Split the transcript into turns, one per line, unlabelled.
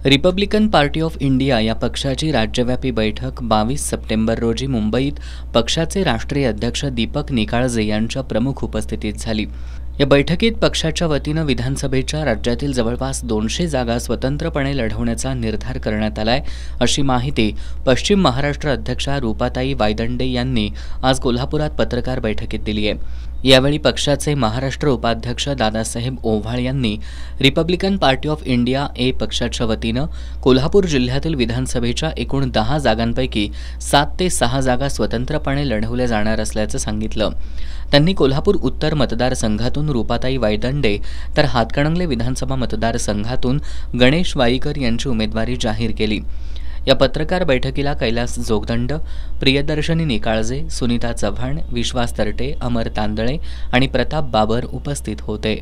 Republican party of India या पक्षाची राज्यव्यापी बैठक 22 सप्टेंबर रोजी मुंबईत पक्षाचे राष्ट्रीय अध्यक्ष दीपक निकाळजे यांच्या प्रमुख उपस्थितीत झाली। या बैठकीत पक्षाच्या वतीनं विधानसभेच्या राज्यातील जवळपास 200 जागा स्वतंत्रपणे लढवण्याचा निर्धार करण्यात आलाय, अशी माहिती पश्चिम महाराष्ट्र अध्यक्षा रूपाताई वायदंडे यांनी आज कोल्हापुरात पत्रकार बैठकीत दिली आहे। यावेळी पक्षाचे महाराष्ट्र उपाध्यक्ष दादासाहेब ओव्हाळ यांनी रिपब्लिकन पार्टी ऑफ इंडिया ए पक्षाच्या वतीनं कोल्हापूर जिल्ह्यातील विधानसभेच्या एकूण 10 जागांपैकी 7 ते 6 जागा स्वतंत्रपणे लढवल्या जाणार असल्याचं सांगितलं। त्यांनी कोल्हापूर उत्तर मतदारसंघातून रूपाताई वायदंडे तर हातकणंगले विधानसभा मतदारसंघातून गणेश वाईकर यांची उमेदवारी जाहीर केली। या पत्रकार बैठकीला कैलास जोगदंड, प्रियदर्शनी निकाळजे, सुनीता चव्हाण, विश्वास तरटे, अमर तांदळे आणि प्रताप बाबर उपस्थित होते।